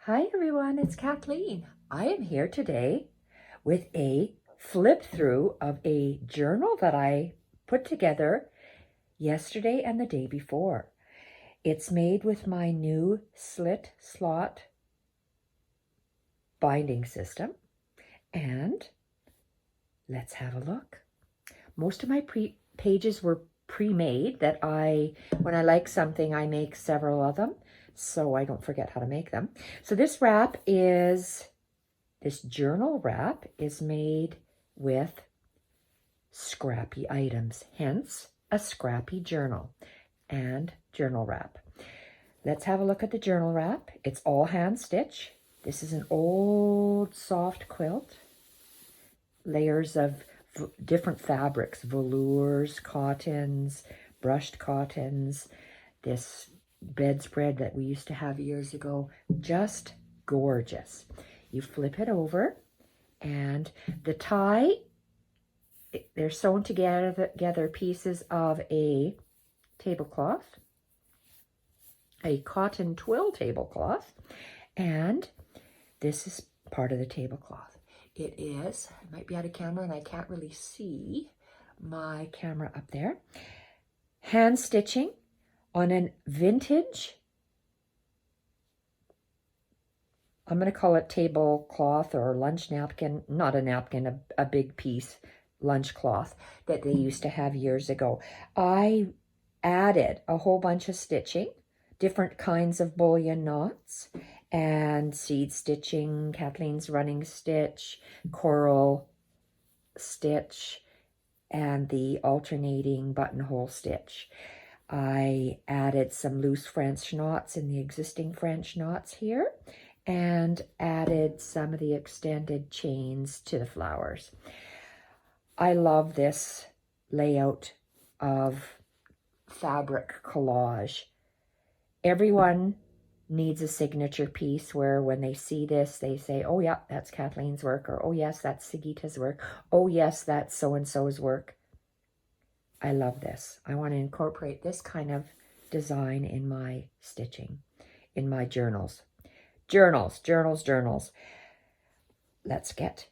Hi everyone, it's Kathleen. I am here today with a flip through of a journal that I put together yesterday and the day before. It's made with my new Slit slot binding system, and let's have a look. Most of my pages were pre-made that when I like something, I make several of them so I don't forget how to make them. So this journal wrap is made with scrappy items, hence a scrappy journal and journal wrap. Let's have a look at the journal wrap. It's all hand stitch. This is an old soft quilt. Layers of different fabrics, velours, cottons, brushed cottons, this bedspread that we used to have years ago. Just gorgeous. You flip it over, and the tie, they're sewn together pieces of a tablecloth, a cotton twill tablecloth, and this is part of the tablecloth. It might be out of camera and I can't really see my camera up there. Hand stitching on an vintage, I'm going to call it tablecloth or lunch napkin, not a napkin, a big piece lunch cloth that they used to have years ago. I added a whole bunch of stitching, different kinds of bullion knots, and seed stitching, Kathleen's running stitch, coral stitch, and the alternating buttonhole stitch. I added some loose French knots in the existing French knots here, and added some of the extended chains to the flowers. I love this layout of fabric collage. Everyone needs a signature piece where when they see this, they say, oh yeah, that's Kathleen's work, or oh yes, that's Sigita's work, oh yes, that's so-and-so's work. I love this. I want to incorporate this kind of design in my stitching, in my journals. Journals. Let's get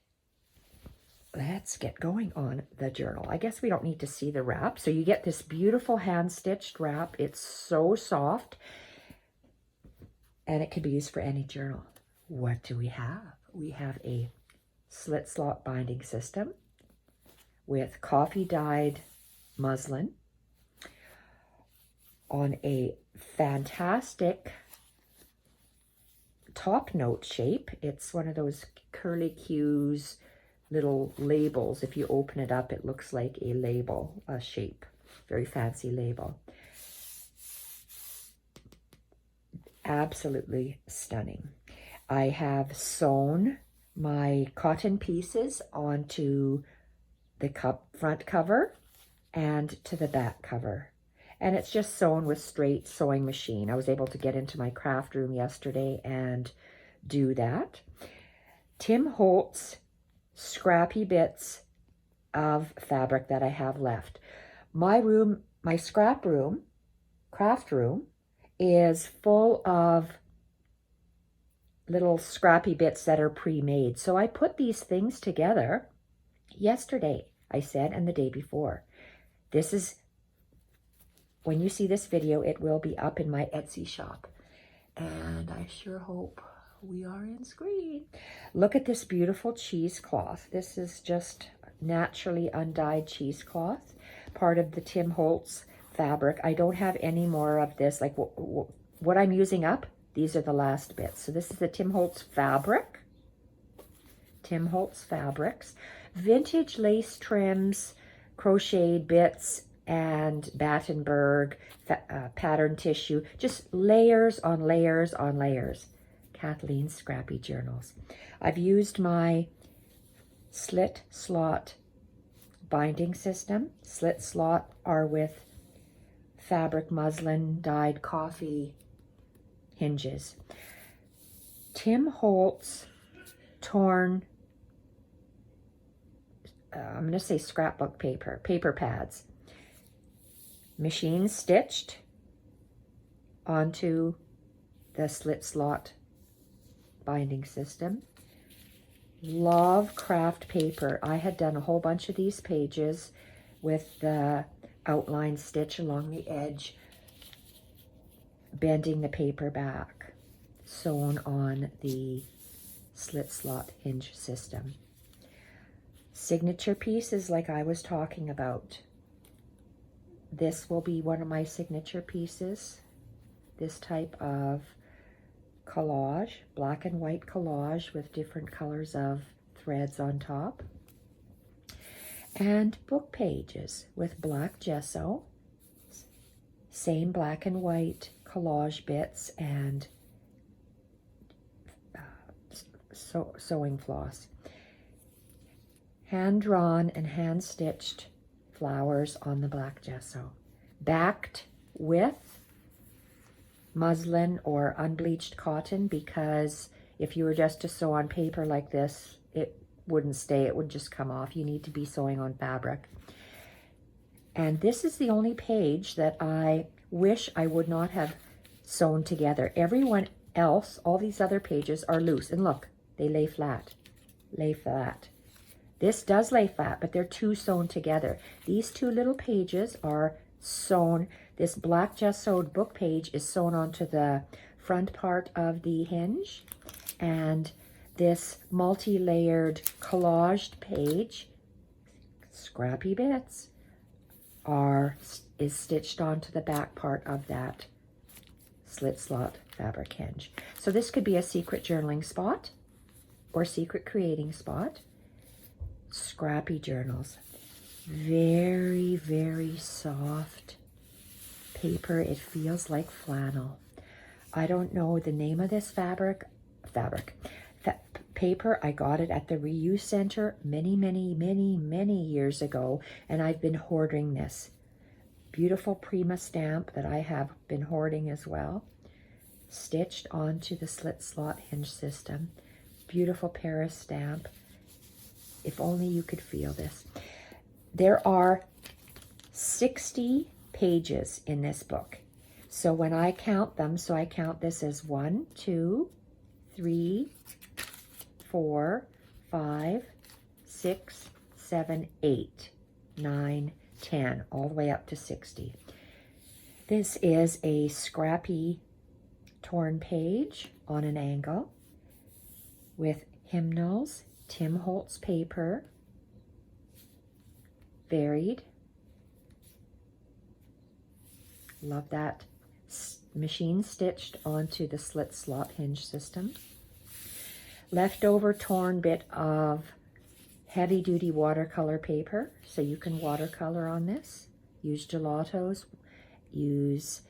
going on the journal. I guess we don't need to see the wrap. So you get this beautiful hand-stitched wrap. It's so soft, and it can be used for any journal. What do we have? We have a slit slot binding system with coffee-dyed muslin on a fantastic top note shape. It's one of those curly cues little labels. If you open it up, it looks like a label, a shape, very fancy label. Absolutely stunning. I have sewn my cotton pieces onto the front cover and to the back cover. And it's just sewn with straight sewing machine. I was able to get into my craft room yesterday and do that. Tim Holtz scrappy bits of fabric that I have left. My room, my scrap room, craft room, is full of little scrappy bits that are pre-made. So I put these things together yesterday, I said, and the day before. This is, when you see this video, it will be up in my Etsy shop. And I sure hope we are in screen. Look at this beautiful cheesecloth. This is just naturally undyed cheesecloth, part of the Tim Holtz fabric. I don't have any more of this. Like what I'm using up, these are the last bits. So this is the Tim Holtz fabric. Tim Holtz fabrics. Vintage lace trims, crocheted bits, and Battenberg pattern tissue. Just layers on layers on layers. Kathleen's Scrappy Journals. I've used my slit slot binding system. Slit slot are with fabric muslin dyed coffee hinges. Tim Holtz torn, I'm going to say scrapbook paper pads. Machine stitched onto the slit slot binding system. Love craft paper. I had done a whole bunch of these pages with the outline stitch along the edge, bending the paper back, sewn on the slit slot hinge system. Signature pieces like I was talking about. This will be one of my signature pieces. This type of collage, black and white collage with different colors of threads on top. And book pages with black gesso, same black and white collage bits and sewing floss. Hand-drawn and hand-stitched flowers on the black gesso. Backed with muslin or unbleached cotton, because if you were just to sew on paper like this, it wouldn't stay, it would just come off. You need to be sewing on fabric. And this is the only page that I wish I would not have sewn together. Everyone else, all these other pages are loose. And look, they lay flat, lay flat. This does lay flat, but they're two sewn together. These two little pages are sewn. This black gessoed book page is sewn onto the front part of the hinge, and this multi-layered collaged page, Scrappy Bits, is stitched onto the back part of that slit slot fabric hinge. So this could be a secret journaling spot or secret creating spot. Scrappy journals. Very, very soft paper. It feels like flannel. I don't know the name of this paper. I got it at the Reuse Center many years ago, and I've been hoarding this. Beautiful Prima stamp that I have been hoarding as well. Stitched onto the slit slot hinge system. Beautiful Paris stamp. If only you could feel this. There are 60 pages in this book. So when I count them, so I count this as 1, 2, 3, 4, 5, 6, 7, 8, 9, 10, all the way up to 60. This is a scrappy torn page on an angle with hymnals, Tim Holtz paper, varied. Love that. Machine stitched onto the slit slot hinge system. Leftover torn bit of heavy duty watercolor paper, so you can watercolor on this. Use gelatos, use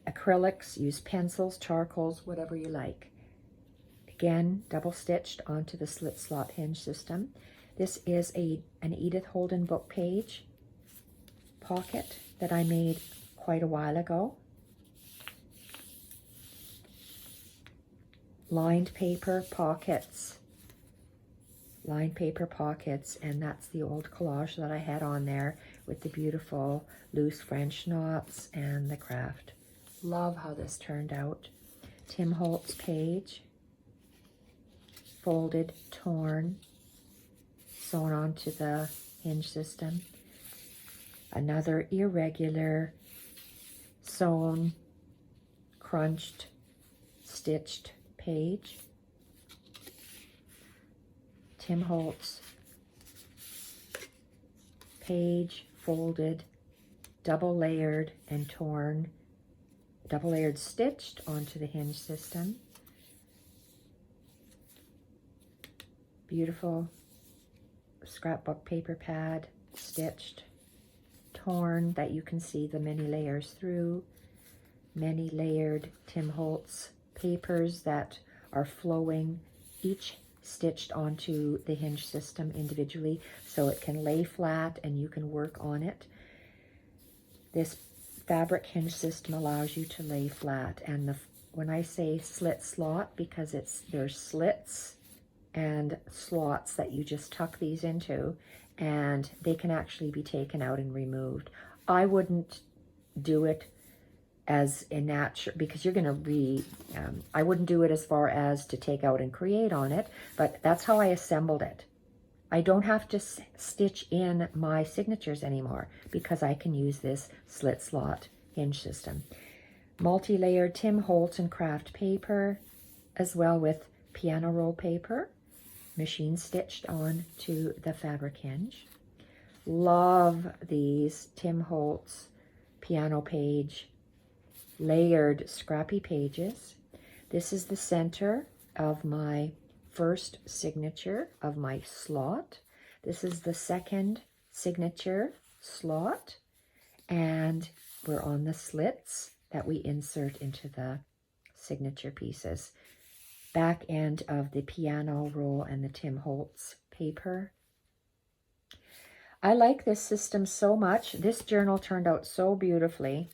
acrylics, use pencils, charcoals, whatever you like. Again, double stitched onto the slit slot hinge system. This is an Edith Holden book page pocket that I made quite a while ago. Lined paper pockets. Lined paper pockets, and that's the old collage that I had on there with the beautiful loose French knots and the craft. Love how this turned out. Tim Holtz page. Folded, torn, sewn onto the hinge system. Another irregular, sewn, crunched, stitched page. Tim Holtz page, folded, double layered and torn, double layered stitched onto the hinge system. Beautiful scrapbook paper pad, stitched, torn, that you can see the many layers through. Many layered Tim Holtz papers that are flowing, each stitched onto the hinge system individually so it can lay flat and you can work on it. This fabric hinge system allows you to lay flat, and when I say slit slot, because there's slits and slots that you just tuck these into, and they can actually be taken out and removed. I wouldn't do it as a natural, because you're going to I wouldn't do it as far as to take out and create on it, but that's how I assembled it. I don't have to stitch in my signatures anymore because I can use this slit slot hinge system. Multi-layered Tim Holtz and craft paper, as well with piano roll paper, machine stitched on to the fabric hinge. Love these Tim Holtz piano page layered scrappy pages. This is the center of my first signature of my slot. This is the second signature slot, and we're on the slits that we insert into the signature pieces. Back end of the piano roll and the Tim Holtz paper. I like this system so much. This journal turned out so beautifully.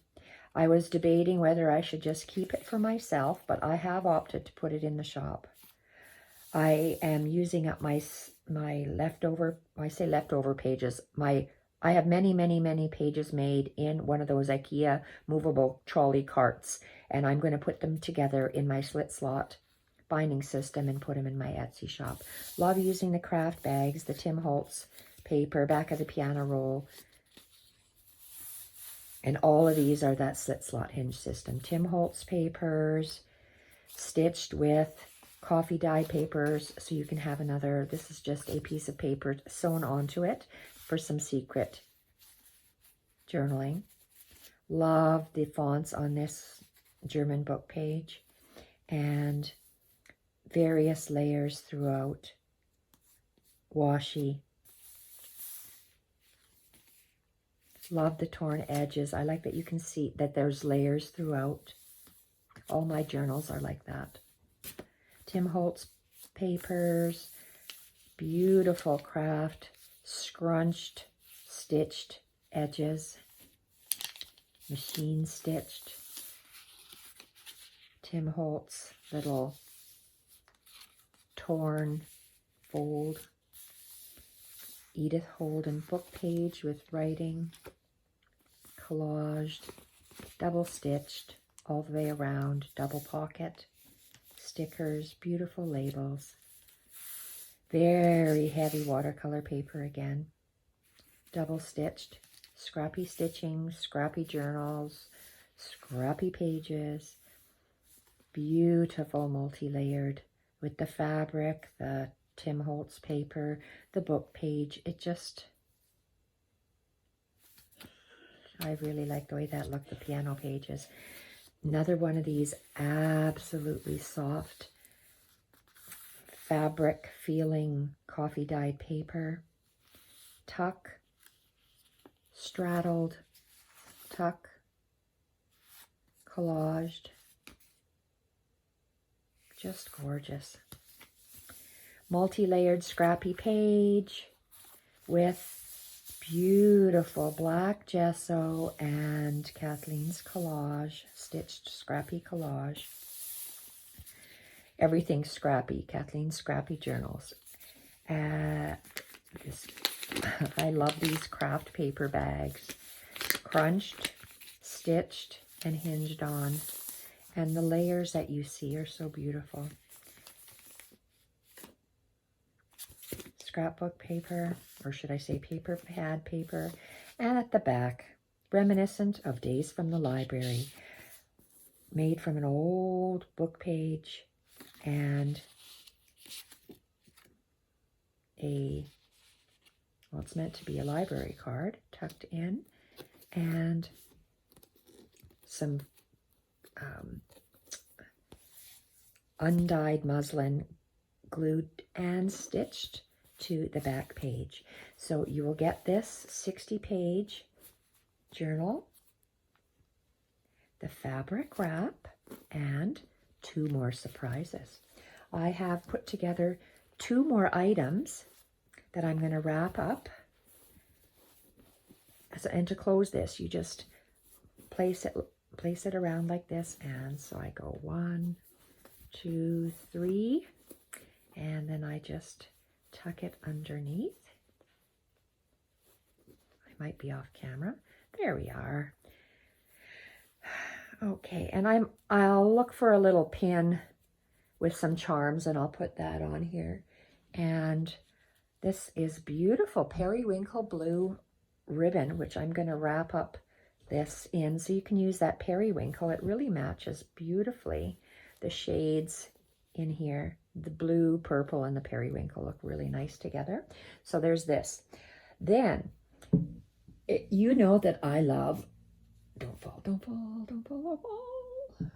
I was debating whether I should just keep it for myself, but I have opted to put it in the shop. I am using up my leftover, I say leftover pages. I have many pages made in one of those IKEA movable trolley carts, and I'm going to put them together in my slit slot binding system and put them in my Etsy shop. Love using the craft bags, the Tim Holtz paper, back of the piano roll. And all of these are that slit slot hinge system. Tim Holtz papers stitched with coffee dye papers, so you can have another. This is just a piece of paper sewn onto it for some secret journaling. Love the fonts on this German book page, and various layers throughout. Washi. Love the torn edges. I like that you can see that there's layers throughout. All my journals are like that. Tim Holtz papers, beautiful craft, scrunched, stitched edges, machine stitched. Tim Holtz little torn fold. Edith Holden book page with writing, collaged, double stitched all the way around, double pocket, stickers, beautiful labels, very heavy watercolor paper again, double stitched, scrappy stitching, scrappy journals, scrappy pages, beautiful multi-layered with the fabric, the Tim Holtz paper, the book page. It just, I really like the way that looked, the piano pages. Another one of these absolutely soft fabric feeling coffee dyed paper. Tuck, straddled, tuck, collaged. Just gorgeous. Multi-layered scrappy page with beautiful black gesso and Kathleen's collage, stitched scrappy collage. Everything scrappy, Kathleen's scrappy journals. I love these craft paper bags. Crunched, stitched, and hinged on. And the layers that you see are so beautiful. Scrapbook paper, or should I say paper pad paper, and at the back, reminiscent of days from the library, made from an old book page and well, it's meant to be a library card tucked in, and some undyed muslin glued and stitched to the back page. So you will get this 60-page journal, the fabric wrap, and 2 more surprises. I have put together 2 more items that I'm going to wrap up. And to close this, you just place it around like this, and so I go 1, 2, 3, and then I just tuck it underneath. I might be off camera. There we are. Okay, and I'll look for a little pin with some charms, and I'll put that on here. And this is beautiful periwinkle blue ribbon, which I'm going to wrap up this in, so you can use that periwinkle. It really matches beautifully. The shades in here, the blue, purple, and the periwinkle look really nice together. So there's this. Then, you know that I love, don't fall, don't fall, don't fall, don't fall.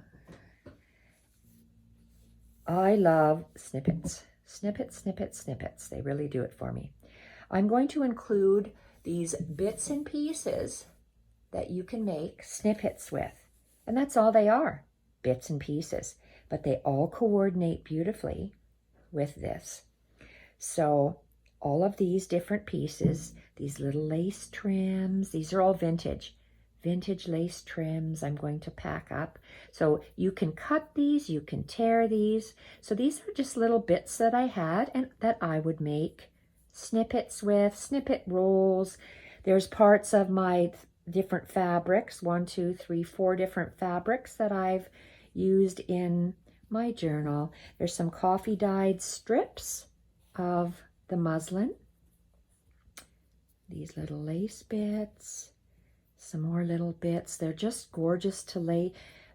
I love snippets. Snippets, snippets, snippets. They really do it for me. I'm going to include these bits and pieces that you can make snippets with. And that's all they are, bits and pieces. But they all coordinate beautifully with this. So all of these different pieces, these little lace trims, these are all vintage lace trims I'm going to pack up. So you can cut these, you can tear these. So these are just little bits that I had and that I would make snippets with, snippet rolls. There's parts of my different fabrics, 1, 2, 3, 4 different fabrics that I've used in my journal. There's some coffee dyed strips of the muslin. These little lace bits. Some more little bits. They're just gorgeous to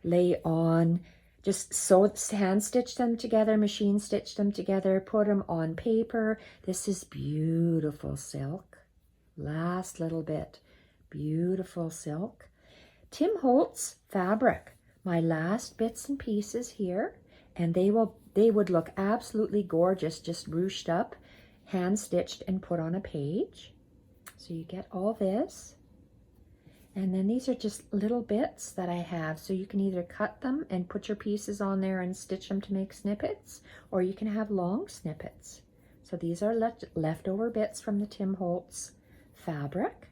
lay on. Just sew, hand stitch them together, machine stitch them together, put them on paper. This is beautiful silk. Last little bit. Beautiful silk. Tim Holtz fabric. My last bits and pieces here. And they would look absolutely gorgeous, just ruched up, hand stitched and put on a page. So you get all this. And then these are just little bits that I have. So you can either cut them and put your pieces on there and stitch them to make snippets, or you can have long snippets. So these are leftover bits from the Tim Holtz fabric.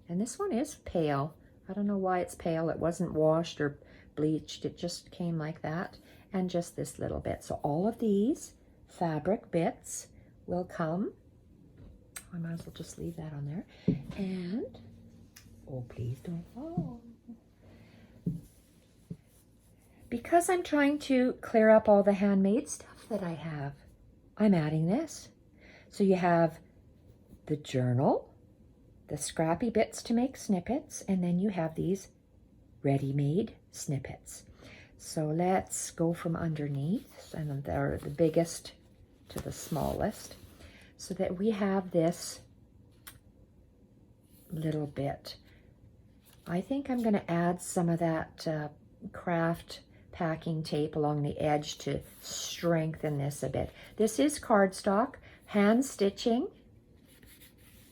And this one is pale. I don't know why it's pale. It wasn't washed or bleached. It just came like that. And just this little bit. So all of these fabric bits will come. I might as well just leave that on there. And oh, please don't fall. Because I'm trying to clear up all the handmade stuff that I have, I'm adding this. So you have the journal, the scrappy bits to make snippets, and then you have these ready-made snippets. So let's go from underneath, and they're the biggest to the smallest, so that we have this little bit. I think I'm going to add some of that craft packing tape along the edge to strengthen this a bit. This is cardstock, hand stitching,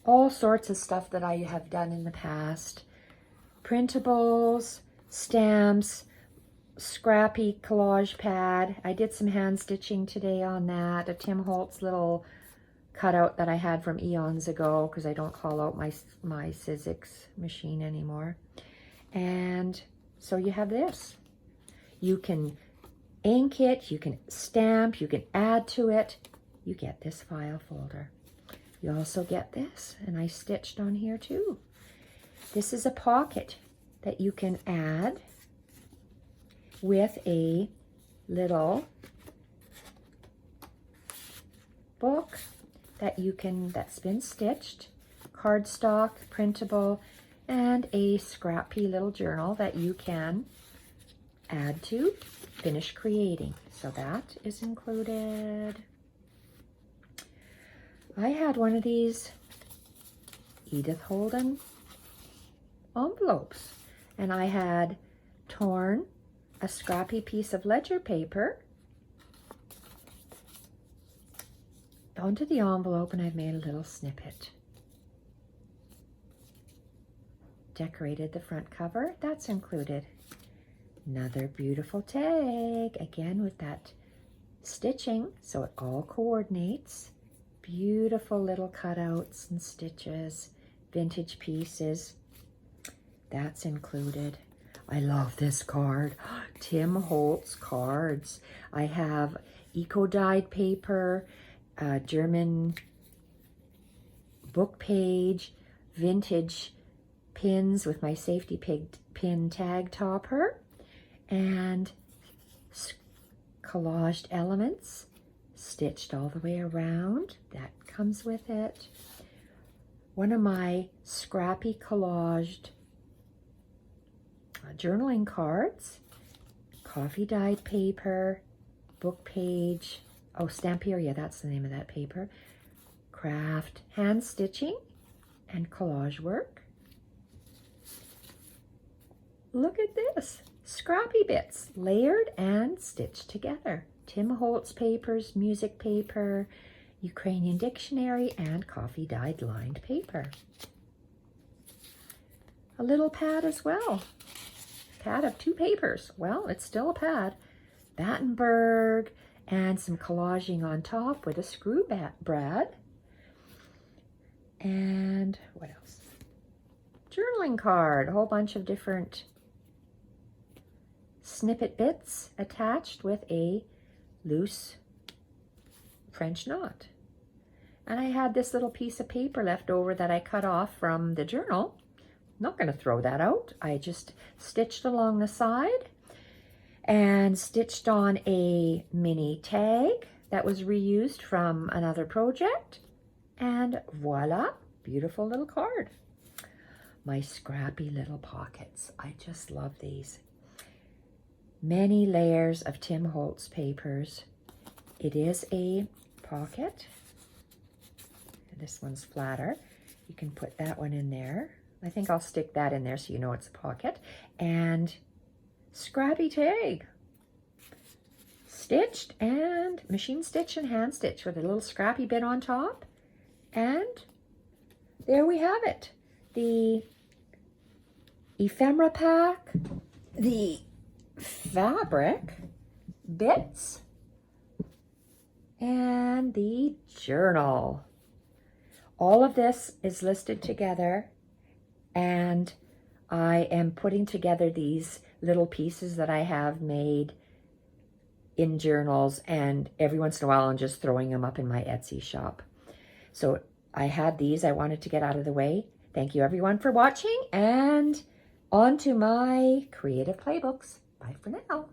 all sorts of stuff that I have done in the past. Printables, stamps, Scrappy collage pad. I did some hand stitching today on that. A Tim Holtz little cutout that I had from eons ago because I don't call out my Sizzix machine anymore. And so you have this. You can ink it, you can stamp, you can add to it. You get this file folder. You also get this, and I stitched on here too. This is a pocket that you can add with a little book that's been stitched, cardstock, printable, and a scrappy little journal that you can add to, finish creating. So that is included. I had one of these Edith Holden envelopes, and I had torn a scrappy piece of ledger paper onto the envelope, and I've made a little snippet. Decorated the front cover, that's included. Another beautiful tag, again with that stitching, so it all coordinates. Beautiful little cutouts and stitches, vintage pieces, that's included. I love this card, Tim Holtz cards. I have eco-dyed paper, German book page, vintage pins with my safety pin tag topper, and collaged elements stitched all the way around. That comes with it. One of my Scrappy collaged journaling cards, coffee dyed paper, book page, oh, Stamperia, that's the name of that paper, craft, hand stitching, and collage work. Look at this, scrappy bits, layered and stitched together. Tim Holtz papers, music paper, Ukrainian dictionary, and coffee dyed lined paper. A little pad as well. Pad of 2 papers. Well, it's still a pad. Battenberg, and some collaging on top with a screw brad. And what else? Journaling card, a whole bunch of different snippet bits attached with a loose French knot. And I had this little piece of paper left over that I cut off from the journal. Not going to throw that out. I just stitched along the side and stitched on a mini tag that was reused from another project. And voila, beautiful little card. My scrappy little pockets. I just love these. Many layers of Tim Holtz papers. It is a pocket. This one's flatter. You can put that one in there. I think I'll stick that in there so you know it's a pocket. And scrappy tag. Stitched and machine stitch and hand stitch with a little scrappy bit on top. And there we have it. The ephemera pack, the fabric bits, and the journal. All of this is listed together, and I am putting together these little pieces that I have made in journals, and every once in a while I'm just throwing them up in my Etsy shop. So I had these I wanted to get out of the way. Thank you everyone for watching, and on to my creative playbooks. Bye for now.